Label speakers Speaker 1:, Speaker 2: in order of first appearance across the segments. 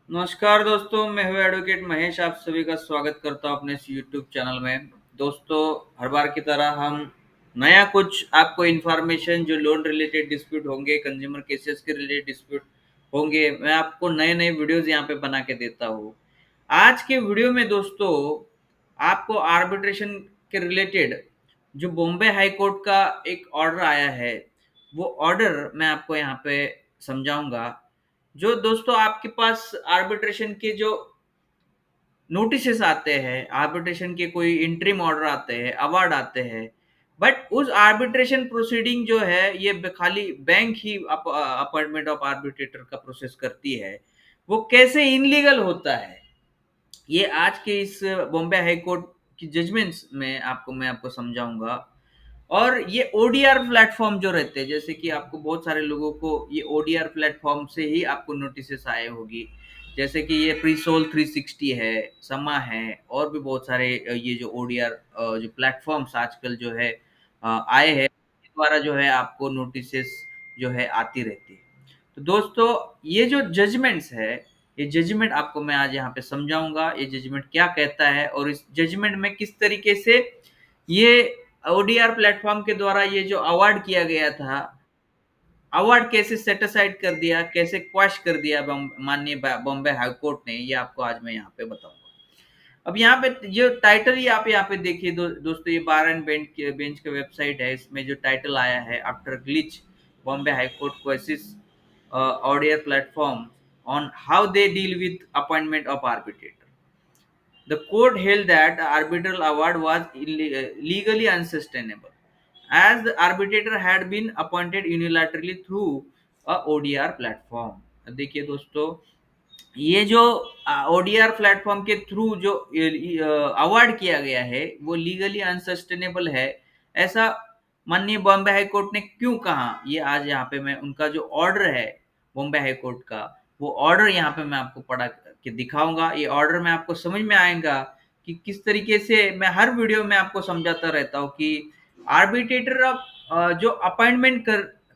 Speaker 1: नमस्कार दोस्तों, मैं हूँ एडवोकेट महेश। आप सभी का स्वागत करता हूँ अपने इस यूट्यूब चैनल में। दोस्तों, हर बार की तरह हम नया कुछ आपको इन्फॉर्मेशन जो लोन रिलेटेड डिस्प्यूट होंगे, कंज्यूमर केसेस के रिलेटेड डिस्प्यूट होंगे, मैं आपको नए नए वीडियोस यहाँ पे बना के देता हूँ। आज के वीडियो में दोस्तों आपको आर्बिट्रेशन के रिलेटेड जो बॉम्बे हाई कोर्ट का एक ऑर्डर आया है, वो ऑर्डर मैं आपको यहाँ पे समझाऊंगा। जो दोस्तों आपके पास आर्बिट्रेशन के जो नोटिसेस आते हैं, आर्बिट्रेशन के कोई इंटरिम ऑर्डर आते हैं, अवार्ड आते हैं, बट उस आर्बिट्रेशन प्रोसीडिंग जो है ये खाली bank he appointment of arbitrator का प्रोसेस करती है। वो कैसे इनलीगल होता है, ये आज के इस बॉम्बे हाई कोर्ट की जजमेंट्स में मैं आपको समझाऊंगा। और ये ओडीआर प्लेटफॉर्म जो रहते हैं, जैसे कि आपको बहुत सारे लोगों को ये ओडीआर प्लेटफॉर्म से ही आपको नोटिसेस आए होगी। जैसे कि ये प्रीसोल 360 है, समा है, और भी बहुत सारे ये जो ओडीआर जो प्लेटफॉर्म्स आजकल जो है आए हैं, इसके द्वारा जो है आपको नोटिसेस जो है आती रहती है। तो दोस्तों, ये जो जजमेंट्स है, ये जजमेंट आपको मैं आज यहाँ पे समझाऊंगा, ये जजमेंट क्या कहता है और इस जजमेंट में किस तरीके से ये ओडीआर प्लेटफॉर्म के द्वारा ये जो अवार्ड किया गया था, अवार्ड कैसे सेटिसाइड कर दिया, कैसे क्वैश कर दिया माननीय बॉम्बे हाई कोर्ट ने, ये आपको आज मैं यहाँ पे बताऊंगा। अब यहाँ पे जो टाइटल ही आप यहाँ पे देखिए दोस्तों, ये बार एंड बेंच के वेबसाइट है, इसमें जो टाइटल आया है, after glitch Bombay high court क्वेसिस ऑडियर platform on how they deal with appointment of arbitrator. The court held that the arbitral award was legally unsustainable, as the arbitrator had been appointed unilaterally through a ODR platform. देखिए दोस्तों, ये जो ODR platform के through जो award किया गया है, वो लीगली अनसस्टेनेबल है, ऐसा माननीय बॉम्बे हाई कोर्ट ने क्यों कहा, ये आज यहाँ पे मैं उनका जो ऑर्डर है बॉम्बे हाई कोर्ट का, वो ऑर्डर यहाँ पे मैं आपको पढ़ा के दिखाऊंगा। ये ऑर्डर में आपको समझ में आएगा कि किस तरीके से मैं हर वीडियो में आपको समझाता रहता हूँ कि आर्बिट्रेटर जो अपॉइंटमेंट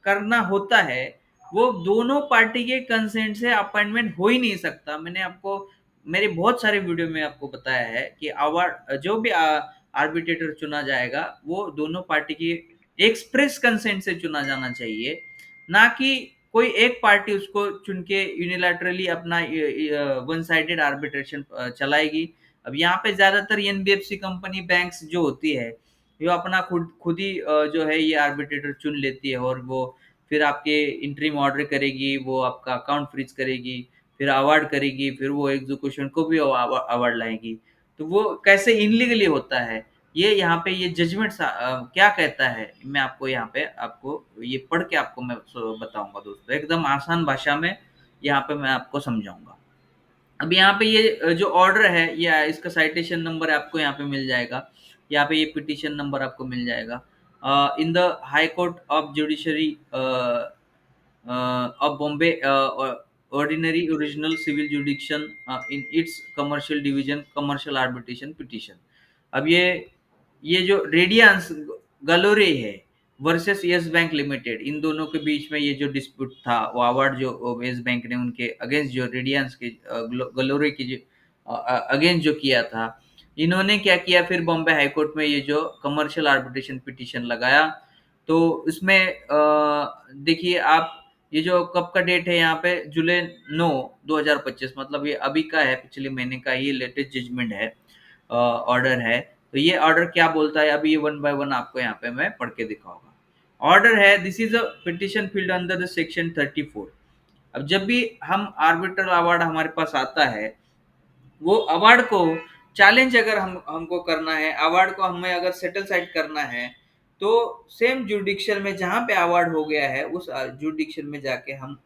Speaker 1: करना होता है, वो दोनों पार्टी के कंसेंट से अपॉइंटमेंट हो ही नहीं सकता। मैंने आपको मेरे बहुत सारे वीडियो में आपको बताया है कि अवार्ड जो भी आर्बिट्रेटर चुना जाएगा, वो दोनों पार्टी की एक्सप्रेस कंसेंट से चुना जाना चाहिए, ना कि कोई एक पार्टी उसको चुन के यूनिलैटरली अपना वन साइडेड आर्बिट्रेशन चलाएगी। अब यहाँ पे ज्यादातर एनबीएफसी कंपनी बैंक्स जो होती है, जो अपना खुद खुद ही जो है ये आर्बिट्रेटर चुन लेती है, और वो फिर आपके इंटरिम ऑर्डर करेगी, वो आपका अकाउंट फ्रीज करेगी, फिर अवार्ड करेगी, फिर वो एग्जीक्यूशन को भी अवार्ड लाएगी। तो वो कैसे इनलीगली होता है, ये यहाँ पे ये जजमेंट क्या कहता है, मैं आपको यहाँ पे आपको ये पढ़ के आपको मैं बताऊंगा दोस्तों, एकदम आसान भाषा में यहाँ पे मैं आपको समझाऊंगा। अब यहाँ पे ये जो ऑर्डर है, या इसका साइटेशन नंबर आपको यहाँ पे मिल जाएगा, यहाँ पे ये पिटीशन नंबर आपको मिल जाएगा। In the high court of judiciary of Bombay ordinary original civil jurisdiction in its commercial division commercial arbitration petition। अब ये जो रेडियंस गलोरे है वर्सेस यस बैंक लिमिटेड, इन दोनों के बीच में ये जो डिस्प्यूट था, वो अवार्ड जो यस बैंक ने उनके अगेंस्ट जो रेडियंस के गलोरे की जो अगेंस्ट जो किया था, इन्होंने क्या किया, फिर बॉम्बे हाई कोर्ट में ये जो कमर्शियल आर्बिट्रेशन पिटीशन लगाया। तो इसमें देखिए आप, ये जो कब का डेट है यहाँ पे, जुलाई 9 2025, मतलब ये अभी का है, पिछले महीने का ये लेटेस्ट जजमेंट है, ऑर्डर है। तो ये ऑर्डर क्या बोलता है, अभी ये वन बाय वन आपको यहाँ पे मैं पढ़ के दिखाऊंगा। ऑर्डर है, this is a petition field under the section 34। अब जब भी हम आर्बिट्रल अवार्ड हमारे पास आता है, वो अवार्ड को चैलेंज अगर हमको करना है, अवार्ड को हमें अगर सेटल साइड करना है, तो सेम जुडिक्शन में जहां पे अवार्ड हो गया है, उस जुडिक्शन में जाके हम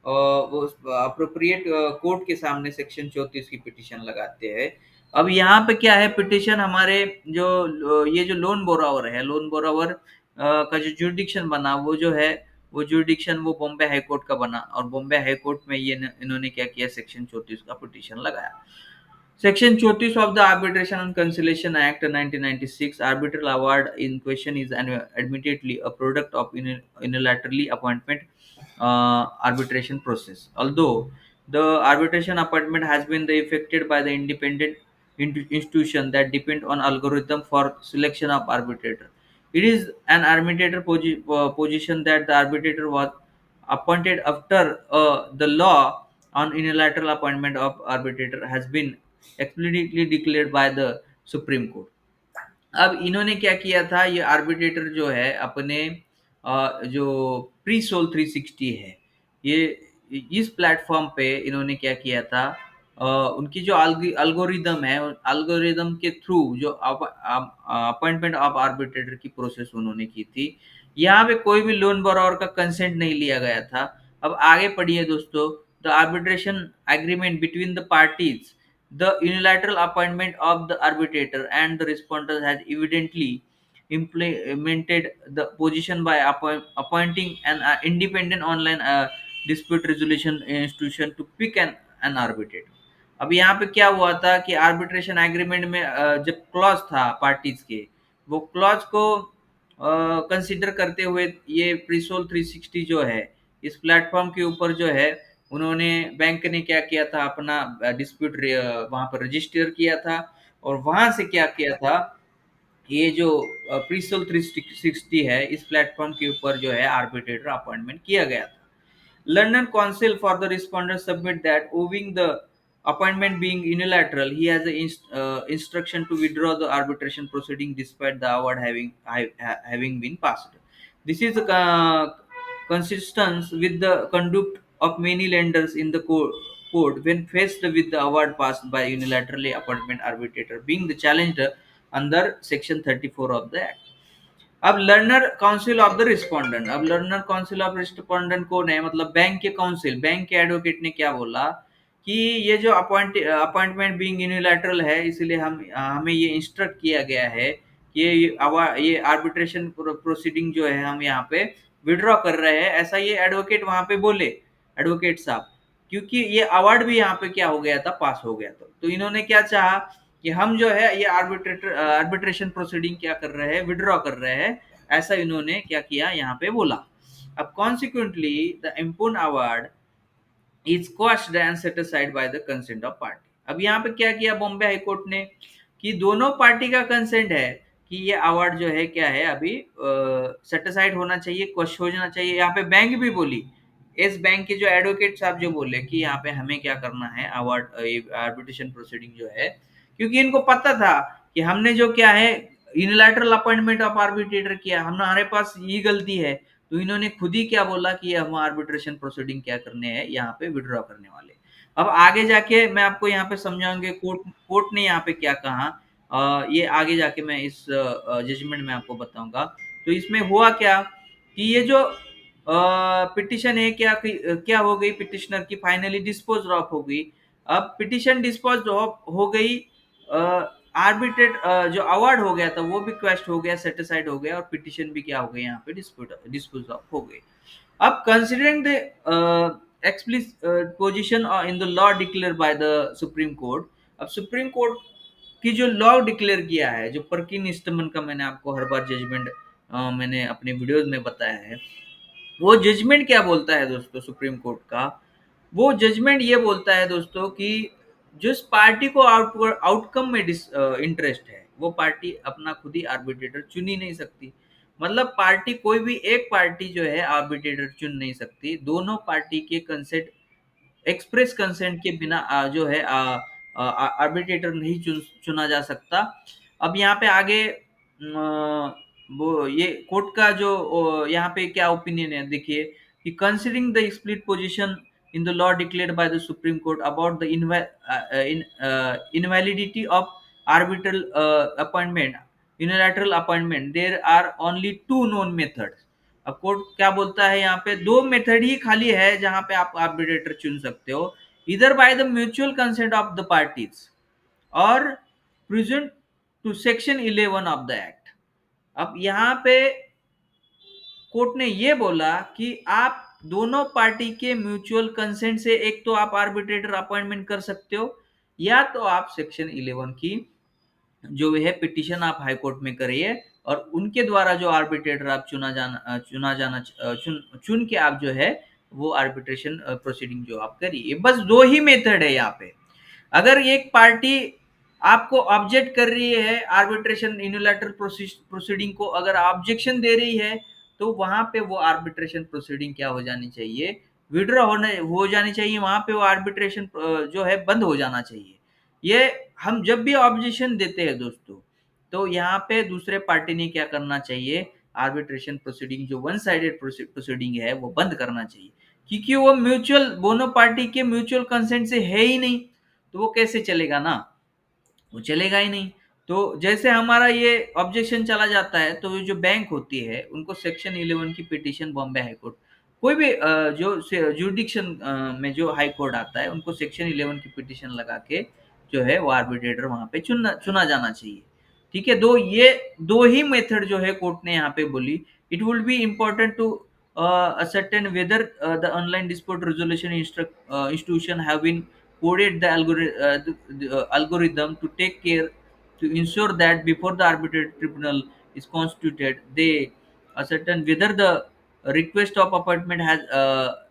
Speaker 1: वो अप्रोप्रिएट कोर्ट के सामने सेक्शन 34 की पिटीशन लगाते हैं। अब यहाँ पे क्या है, पिटीशन हमारे जो ये जो लोन बोरावर है, लोन बोरावर का जो जुडिक्शन बना, वो जो है, वो जुडिक्शन वो बॉम्बे हाई कोर्ट का बना, और बॉम्बे हाई कोर्ट में ये इन्होंने क्या किया, सेक्शन 34 का पिटीशन लगाया। Section 34 of the Arbitration and Conciliation Act 1996, arbitral award in question is admittedly a product of unilaterally appointment arbitration process. Although the arbitration appointment has been affected by the independent institution that depend on algorithm for selection of arbitrator. It is an arbitrator position that the arbitrator was appointed after the law on unilateral appointment of arbitrator has been explicitly declared by the Supreme Court. अब इन्होंने क्या किया था, ये arbitrator जो है अपने जो प्री सोल 360 है, ये इस प्लेटफॉर्म पे इन्होंने क्या किया था, उनकी जो अल्गोरिदम है, अल्गोरिदम के थ्रू जो अपॉइंटमेंट ऑफ आर्बिट्रेटर की प्रोसेस उन्होंने की थी। यहाँ पे कोई भी लोन बोरोवर का कंसेंट नहीं लिया गया था। अब आगे पढ़िए दोस्तों, the arbitration agreement between the parties, the unilateral appointment of the arbitrator and the respondent has evidently implemented the position by appointing an independent online dispute resolution institution to pick an arbitrator. अब यहाँ पे क्या हुआ था कि arbitration agreement में जब clause था पार्टीज के, वो क्लॉज को कंसिडर करते हुए ये प्रीसोल 360 जो है, इस प्लेटफॉर्म के ऊपर जो है, उन्होंने बैंक ने क्या किया था, अपना डिस्प्यूट वहां पर रजिस्टर किया था, और वहां से क्या किया था, ये जो प्रीसोल 360 है, इस प्लेटफॉर्म के ऊपर जो है आर्बिट्रेटर अपॉइंटमेंट किया गया था। London counsel for the respondent submit that owing the appointment being unilateral, he has a instruction to withdraw the arbitration proceeding despite the award having been passed. This is consistent with the conduct of many lenders in the court when faced with the award passed by unilaterally appointment arbitrator being the challenger under section 34 of the act. अब learner council of the respondent, अब learner council of respondent कौन है, मतलब bank के council, bank के advocate ने क्या बोला कि ये जो अपॉइंटमेंट बीइंग यूनिलैटरल है, इसलिए हमें ये इंस्ट्रक्ट किया गया है कि ये आर्बिट्रेशन प्रोसीडिंग जो है हम यहाँ पे विड्रॉ कर रहे हैं, ऐसा ये एडवोकेट वहां पे बोले, एडवोकेट साहब, क्योंकि ये अवार्ड भी यहाँ पे क्या हो गया था, पास हो गया था। तो इन्होंने क्या चाहा कि हम जो है ये आर्बिट्रेशन प्रोसीडिंग क्या कर रहे हैं, विड्रॉ कर रहे हैं, ऐसा इन्होंने क्या किया यहाँ पे बोला। अब consequently the impugned award is questioned and set aside by the consent of party. अब यहाँ पे क्या किया बॉम्बे हाई कोर्ट ने कि दोनों पार्टी का कंसेंट है कि ये अवार्ड जो है क्या है, अभी सेट असाइड होना चाहिए, क्वेश्चन हो जाना चाहिए। यहाँ पे बैंक भी बोली, इस बैंक के जो एडवोकेट साहब जो बोले कि यहाँ पे हमें क्या करना है, अवार्ड आर्बिट्रेशन प्रोसीडिंग जो है, क्योंकि इनको पता था कि हमने जो क्या है यूनिलैटरल अपॉइंटमेंट ऑफ आर्बिट्रेटर किया, हमारे पास ये गलती है, तो इन्होंने खुद ही क्या बोला कि हम आर्बिट्रेशन प्रोसीडिंग क्या करने हैं, यहाँ पे विड्रॉ करने वाले। अब आगे जाके मैं आपको यहाँ पे समझाऊंगे कोर्ट ने यहाँ पे क्या कहा, ये आगे जाके मैं इस जजमेंट में आपको बताऊंगा। तो इसमें हुआ क्या कि ये जो पिटिशन है क्या क्या हो गई, पिटिशनर की फाइनली डिस्पोज ऑफ हो गई। अब पिटिशन डिस्पोज ऑफ हो गई, आर्बिट्रेट जो अवार्ड हो गया था वो भी क्वेस्ट हो गया, सेटिस्फाइड हो गया, और पिटिशन भी क्या हो गई, यहाँ पे डिस्पोज ऑफ हो गई। अब considering the explicit position in the law declared by the Supreme Court, अब सुप्रीम कोर्ट की जो लॉ डिक्लेयर किया है, जो परकिन इस्टमन का मैंने आपको हर बार जजमेंट मैंने अपने वीडियोस में बताया है, वो जजमेंट क्या बोलता है दोस्तों, सुप्रीम कोर्ट का वो जजमेंट ये बोलता है दोस्तों कि जिस पार्टी को आउटकम में इंटरेस्ट है, वो पार्टी अपना खुद ही आर्बिट्रेटर चुन ही नहीं सकती। मतलब पार्टी, कोई भी एक पार्टी जो है आर्बिट्रेटर चुन नहीं सकती, दोनों पार्टी के कंसेंट, एक्सप्रेस कंसेंट के बिना जो है आर्बिट्रेटर नहीं चुना जा सकता। अब यहाँ पे आगे वो ये कोर्ट का जो यहाँ पे क्या ओपिनियन है देखिए, कि considering the split position in the law declared by the Supreme Court about the invalidity of arbitral appointment, unilateral appointment, there are only two known methods। अब कोर्ट क्या बोलता है, यहाँ पे दो मेथड ही खाली है जहां पे आप आर्बिट्रेटर चुन सकते हो, इधर by the mutual consent of the parties और present to section 11 of the act. अब यहाँ पे कोर्ट ने ये बोला कि आप दोनों पार्टी के म्यूचुअल कंसेंट से एक तो आप आर्बिट्रेटर अपॉइंटमेंट कर सकते हो, या तो आप सेक्शन 11 की जो है पिटीशन आप हाई कोर्ट में करिए, और उनके द्वारा जो आर्बिट्रेटर आप चुन के आप जो है वो आर्बिट्रेशन प्रोसीडिंग जो आप करिए। बस दो ही मेथड है यहाँ पे। अगर एक पार्टी आपको ऑब्जेक्ट कर रही है आर्बिट्रेशन यूनिलैटरल प्रोसीडिंग को, अगर ऑब्जेक्शन दे रही है, तो वहां पे वो आर्बिट्रेशन प्रोसीडिंग क्या हो जानी चाहिए, विड्रॉ होने हो जानी चाहिए। वहां पे वो आर्बिट्रेशन जो है बंद हो जाना चाहिए। ये हम जब भी ऑब्जेक्शन देते हैं दोस्तों, तो यहाँ पे दूसरे पार्टी ने क्या करना चाहिए, आर्बिट्रेशन प्रोसीडिंग जो वन साइडेड प्रोसीडिंग है वो बंद करना चाहिए, क्योंकि वो म्यूचुअल दोनों पार्टी के म्यूचुअल कंसेंट से है ही नहीं, तो वो कैसे चलेगा ना, वो चलेगा ही नहीं। तो जैसे हमारा ये ऑब्जेक्शन चला जाता है, तो ये जो बैंक होती है उनको सेक्शन 11 की पिटीशन बॉम्बे हाई कोर्ट, कोई भी जो जुडिक्शन में जो हाई कोर्ट आता है, उनको सेक्शन 11 की पिटीशन लगा के जो है वो आर्बिट्रेटर वहां पे चुना चुना जाना चाहिए। ठीक है, दो ही मेथड जो है कोर्ट ने यहाँ पे बोली। It would be important to ascertain whether the online dispute resolution institution have been coded the algorithm to take care to ensure that before the arbitrary tribunal is constituted, they ascertain whether the request of appointment has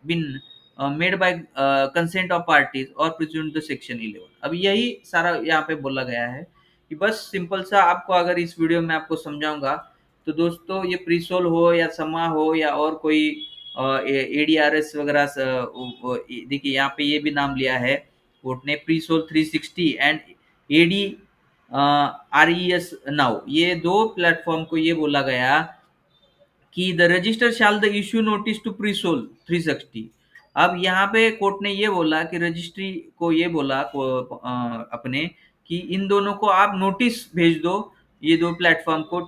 Speaker 1: been made by consent of parties or pursuant to section 11। अब यही सारा यहाँ पे बोला गया है कि बस सिंपल सा आपको अगर इस वीडियो में आपको समझाऊंगा, तो दोस्तों ये प्रीसोल हो या समा हो या और कोई एडीआरएस वगैरह देखिए यहाँ पे ये भी नाम लिया है कोर्ट ने, Presolv 360 and AD RES now, ये दो प्लेटफॉर्म को ये बोला गया कि the registrar shall the issue notice to Presolv 360। अब यहाँ पे कोर्ट ने ये बोला कि रजिस्ट्री को ये बोला अपने कि इन दोनों को आप नोटिस भेज दो, ये दो प्लेटफॉर्म को,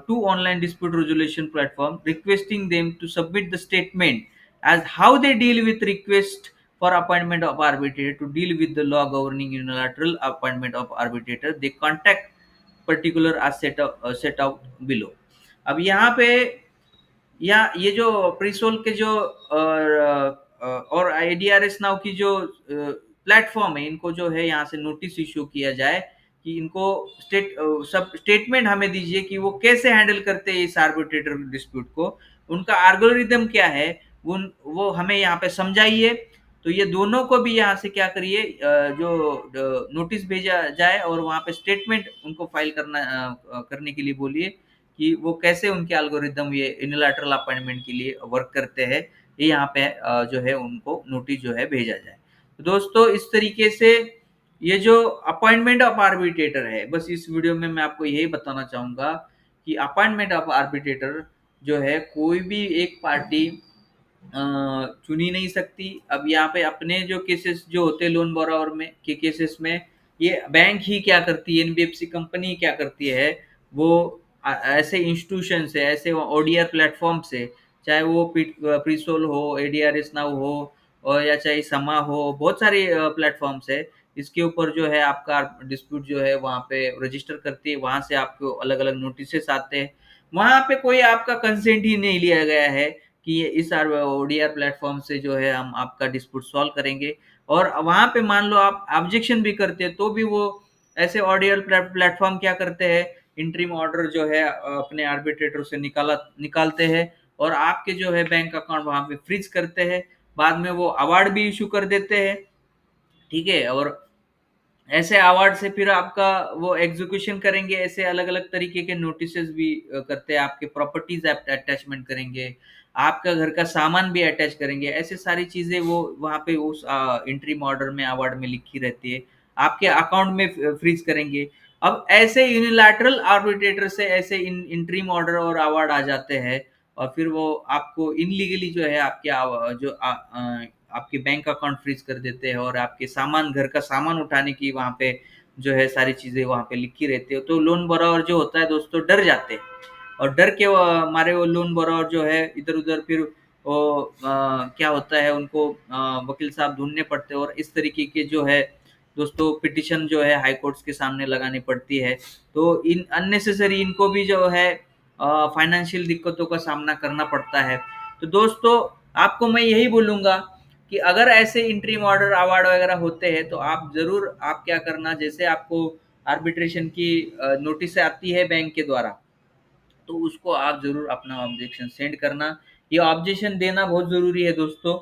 Speaker 1: to online dispute resolution platform, requesting them to submit the statement as how they deal with request for appointment of arbitrator to deal with the law governing unilateral appointment of arbitrator, they contact particular as set out below। अब यहाँ पे या ये जो प्रीसोल के जो और आईडीआरएस now की जो प्लेटफॉर्म है, इनको जो है यहाँ से नोटिस इश्यू किया जाए कि इनको सब स्टेटमेंट हमें दीजिए कि वो कैसे हैंडल करते हैं इस आर्बिट्रेटर डिस्प्यूट को, उनका एल्गोरिथम क्या है, वो हमें यहाँ पे समझाइए। तो ये दोनों को भी यहाँ से क्या करिए, जो नोटिस भेजा जाए और वहाँ पे स्टेटमेंट उनको फाइल करने के लिए बोलिए कि वो कैसे उनके एल्गोरिदम ये यूनिलैटरल अपॉइंटमेंट के लिए वर्क करते हैं, ये यहाँ पे जो है उनको नोटिस जो है भेजा जाए। तो दोस्तों इस तरीके से ये जो अपॉइंटमेंट ऑफ आर्बिट्रेटर है, बस इस वीडियो में मैं आपको यही बताना चाहूंगा कि अपॉइंटमेंट ऑफ आर्बिट्रेटर जो है कोई भी एक पार्टी चुनी नहीं सकती। अब यहाँ पे अपने जो केसेस जो होते हैं लोन बोरावर में के केसेस में, ये बैंक ही क्या करती है, एनबीएफसी कंपनी क्या करती है, वो ऐसे इंस्टीट्यूशन से, ऐसे ओडीआर प्लेटफॉर्म से, चाहे वो प्रीसोल हो, एडीआरएस नाउ हो, और या चाहे समा हो, बहुत सारे प्लेटफॉर्म्स है, इसके ऊपर जो है आपका डिस्प्यूट जो है वहाँ पे रजिस्टर करती है, वहां से आपको अलग अलग नोटिस आते हैं, वहां पे कोई आपका कंसेंट ही नहीं लिया गया है कि इस ओडीआर प्लेटफॉर्म से जो है हम आपका डिस्प्यूट सॉल्व करेंगे। और वहां पे मान लो आप ऑब्जेक्शन भी करते हैं, तो भी वो ऐसे ओडीआर प्लेटफॉर्म क्या करते हैं, इंटरिम ऑर्डर जो है अपने आर्बिट्रेटर से निकालते हैं और आपके जो है बैंक अकाउंट वहां पे फ्रीज करते हैं, बाद में वो अवार्ड भी इशू कर देते हैं। ठीक है, और ऐसे अवार्ड से फिर आपका वो एग्जीक्यूशन करेंगे, ऐसे अलग अलग तरीके के नोटिसेस भी करते हैं, आपके प्रॉपर्टीज अटैचमेंट करेंगे, आपका घर का सामान भी अटैच करेंगे, ऐसे सारी चीजें वो वहां पे उस इंट्रीम ऑर्डर में अवार्ड में लिखी रहती है, आपके अकाउंट में फ्रीज करेंगे। अब ऐसे यूनिलैटरल आर्बिट्रेटर से ऐसे इंट्रीम ऑर्डर और अवार्ड आ जाते हैं, और फिर वो आपको इनलीगली जो है आपके आपके बैंक अकाउंट फ्रीज कर देते हैं, और आपके सामान, घर का सामान उठाने की वहां पे जो है सारी चीजें वहां पे लिखी रहती है। तो लोन बोरावर जो होता है दोस्तों डर जाते हैं, और डर के मारे वो लोन बोरावर जो है इधर उधर फिर वो क्या होता है, उनको वकील साहब ढूंढने पड़ते हैं, और इस तरीके के जो है दोस्तों पिटिशन जो है हाई कोर्ट्स के सामने लगानी पड़ती है। तो इन अननेसेसरी इनको भी जो है फाइनेंशियल दिक्कतों का सामना करना पड़ता है। तो दोस्तों आपको मैं यही बोलूंगा कि अगर ऐसे इंट्रीम ऑर्डर अवार्ड वगैरह होते हैं, तो आप जरूर, आप क्या करना, जैसे आपको आर्बिट्रेशन की नोटिस आती है बैंक के द्वारा, तो उसको आप जरूर अपना ऑब्जेक्शन सेंड करना, ये ऑब्जेक्शन देना बहुत ज़रूरी है दोस्तों,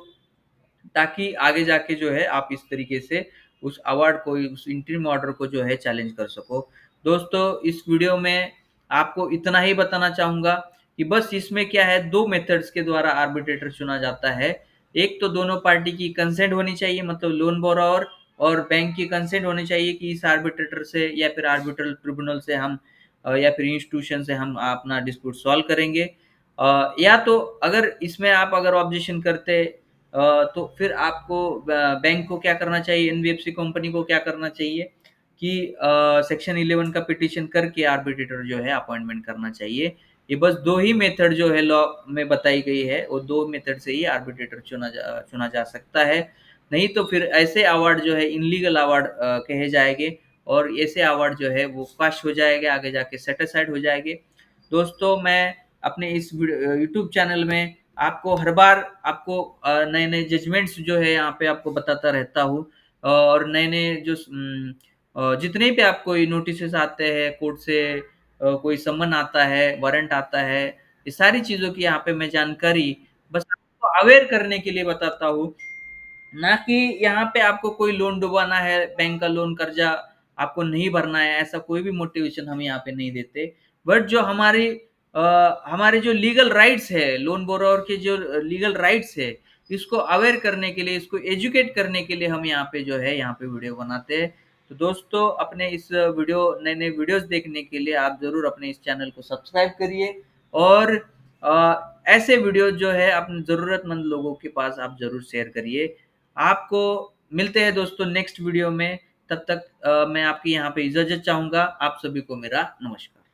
Speaker 1: ताकि आगे जाके जो है आप इस तरीके से उस अवार्ड को, उस इंटरिम ऑर्डर को जो है चैलेंज कर सको। दोस्तों इस वीडियो में आपको इतना ही बताना चाहूँगा कि बस इसमें क्या है, 2 मेथड्स के द्वारा आर्बिट्रेटर चुना जाता है। एक तो दोनों पार्टी की कंसेंट होनी चाहिए, मतलब लोन बोरोवर और बैंक की कंसेंट होनी चाहिए कि इस आर्बिट्रेटर से या फिर आर्बिट्रल ट्रिब्यूनल से हम या फिर इंस्टीट्यूशन से हम अपना डिस्प्यूट सॉल्व करेंगे। या तो अगर इसमें आप अगर ऑब्जेक्शन करते तो फिर आपको बैंक को क्या करना चाहिए, एनबीएफसी कंपनी को क्या करना चाहिए कि सेक्शन 11 का पिटीशन करके आर्बिट्रेटर जो है अपॉइंटमेंट करना चाहिए। ये बस 2 ही मेथड जो है लॉ में बताई गई है, वो 2 मेथड से ही आर्बिट्रेटर चुना जा सकता है। नहीं तो फिर ऐसे अवार्ड जो है इनलीगल अवार्ड कहे जाएँगे और ऐसे अवार्ड जो है वो क्वैश हो जाएँगे, आगे जाके सेट असाइड हो जाएँगे। दोस्तों मैं अपने इस यूट्यूब चैनल में आपको हर बार आपको नए-नए जजमेंट्स जो है यहाँ पे आपको बताता रहता हूँ और नए-नए जो जितने भी आपको ये नोटिसेस आते हैं कोर्ट से, कोई समन आता है, वारंट आता है, ये सारी चीज़ों की यहाँ पे मैं जानकारी बस आपको अवेयर करने के लिए बताता हूँ। ना कि यहाँ पे आपको कोई लोन डुबाना है, बैंक का लोन कर्जा आपको नहीं भरना है, ऐसा कोई भी मोटिवेशन हम यहाँ पे नहीं देते। बट जो हमारे जो लीगल राइट्स है, लोन बोरोवर के जो लीगल राइट्स है, इसको अवेयर करने के लिए, इसको एजुकेट करने के लिए हम यहाँ पे जो है, यहाँ पे वीडियो बनाते हैं। तो दोस्तों अपने इस नए-नए वीडियोज़ देखने के लिए आप ज़रूर अपने इस चैनल को सब्सक्राइब करिए और ऐसे वीडियो जो है अपने ज़रूरतमंद लोगों के पास आप ज़रूर शेयर करिए। आपको मिलते हैं दोस्तों नेक्स्ट वीडियो में, तब तक मैं आपकी यहाँ पे इजाज़त चाहूँगा। आप सभी को मेरा नमस्कार।